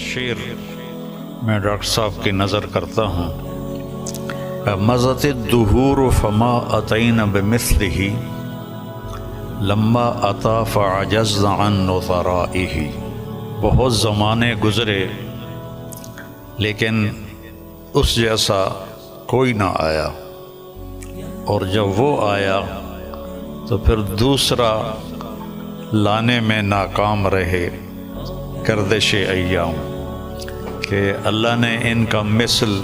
شعر میں ڈاکٹر صاحب کی نظر کرتا ہوں۔ مضت الدہور فما اتینا بمثلہ لما اتا فعجزنا عن نظرائہ۔ بہت زمانے گزرے لیکن اس جیسا کوئی نہ آیا، اور جب وہ آیا تو پھر دوسرا لانے میں ناکام رہے گردش ایام، کہ اللہ نے ان کا مثل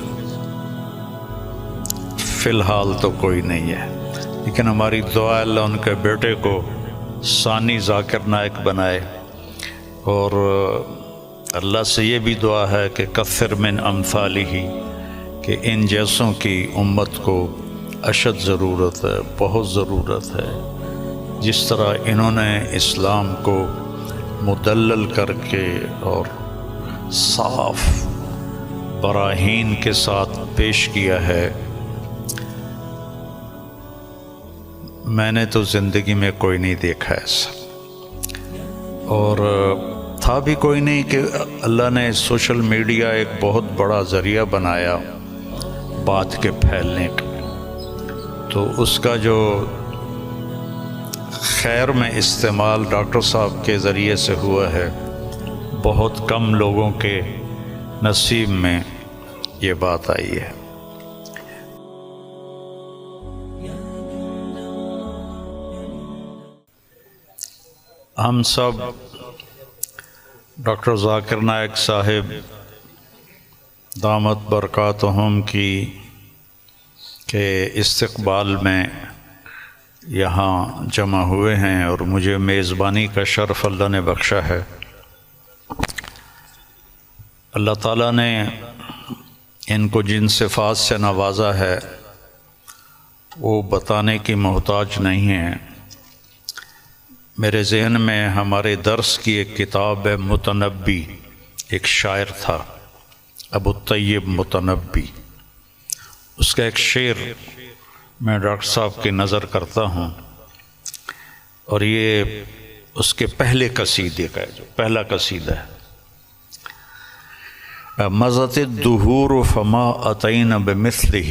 فی الحال تو کوئی نہیں ہے، لیکن ہماری دعا اللہ ان کے بیٹے کو ثانی ذاکر نائک بنائے، اور اللہ سے یہ بھی دعا ہے کہ کثر من امثالہ، کہ ان جیسوں کی امت کو اشد ضرورت ہے، بہت ضرورت ہے۔ جس طرح انہوں نے اسلام کو مدلل کر کے اور صاف براہین کے ساتھ پیش کیا ہے، میں نے تو زندگی میں کوئی نہیں دیکھا ایسا، اور تھا بھی کوئی نہیں کہ اللہ نے سوشل میڈیا ایک بہت بڑا ذریعہ بنایا بات کے پھیلنے کا، تو اس کا جو خیر میں استعمال ڈاکٹر صاحب کے ذریعے سے ہوا ہے، بہت کم لوگوں کے نصیب میں یہ بات آئی ہے۔ ہم سب ڈاکٹر ذاکر نائک صاحب دامت برکاتہم کی کے استقبال میں یہاں جمع ہوئے ہیں، اور مجھے میزبانی کا شرف اللہ نے بخشا ہے۔ اللہ تعالیٰ نے ان کو جن صفات سے نوازا ہے وہ بتانے کی محتاج نہیں ہیں۔ میرے ذہن میں ہمارے درس کی ایک کتاب ہے متنبی، ایک شاعر تھا ابو الطیب متنبی، اس کا ایک شعر میں ڈاکٹر صاحب کی نظر کرتا ہوں، اور یہ اس کے پہلے قصیدے کا ہے، جو پہلا قصیدہ ہے۔ مضت الدہور فما اتینا بمثلہ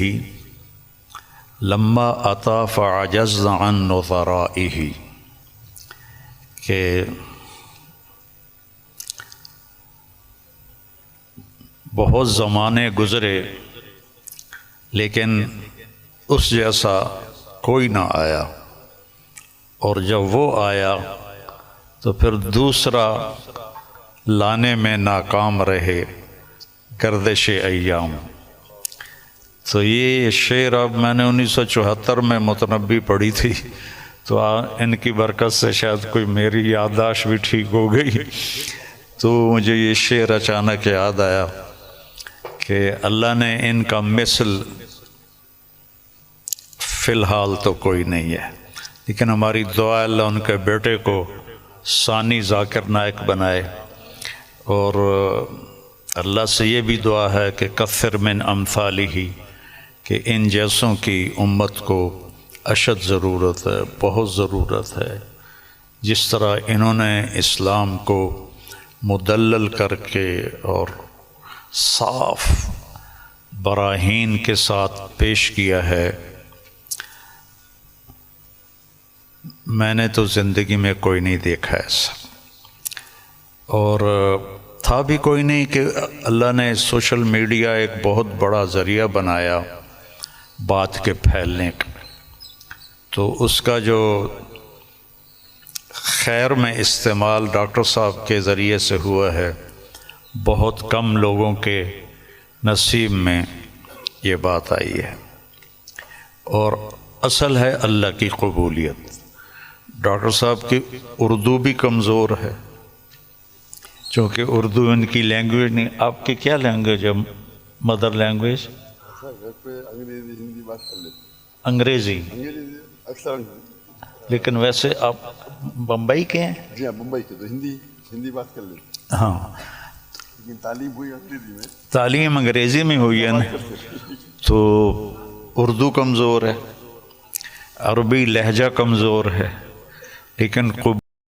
لما اتا فعجزنا عن نظرائہ، کہ بہت زمانے گزرے لیکن اس جیسا کوئی نہ آیا، اور جب وہ آیا تو پھر دوسرا لانے میں ناکام رہے گردش ایام۔ تو یہ شعر اب میں نے 1974 میں متنبی پڑھی تھی، تو ان کی برکت سے شاید کوئی میری یادداشت بھی ٹھیک ہو گئی، تو مجھے یہ شعر اچانک یاد آیا کہ اللہ نے ان کا مثل فی الحال تو کوئی نہیں ہے، لیکن ہماری دعا اللہ ان کے بیٹے کو ثانی ذاکر نائک بنائے، اور اللہ سے یہ بھی دعا ہے کہ کثر من امثالہ، کہ ان جیسوں کی امت کو اشد ضرورت ہے، بہت ضرورت ہے۔ جس طرح انہوں نے اسلام کو مدلل کر کے اور صاف براہین کے ساتھ پیش کیا ہے، میں نے تو زندگی میں کوئی نہیں دیکھا ایسا، اور تھا بھی کوئی نہیں کہ اللہ نے سوشل میڈیا ایک بہت بڑا ذریعہ بنایا بات کے پھیلنے کا، تو اس کا جو خیر میں استعمال ڈاکٹر صاحب کے ذریعے سے ہوا ہے، بہت کم لوگوں کے نصیب میں یہ بات آئی ہے، اور اصل ہے اللہ کی قبولیت۔ ڈاکٹر صاحب کی اردو بھی کمزور ہے، چونکہ اردو ان کی لینگویج نہیں۔ آپ کی کیا لینگویج ہے مدر لینگویج؟ انگریزی، لیکن ویسے آپ بمبئی کے ہیں؟ جی ہاں، ممبئی کے، تو ہندی بات کر لیتے، ہاں، لیکن تعلیم ہوئی انگریزی میں، تعلیم انگریزی میں ہوئی ہے نا، تو اردو کمزور ہے، عربی لہجہ کمزور ہے، لیکن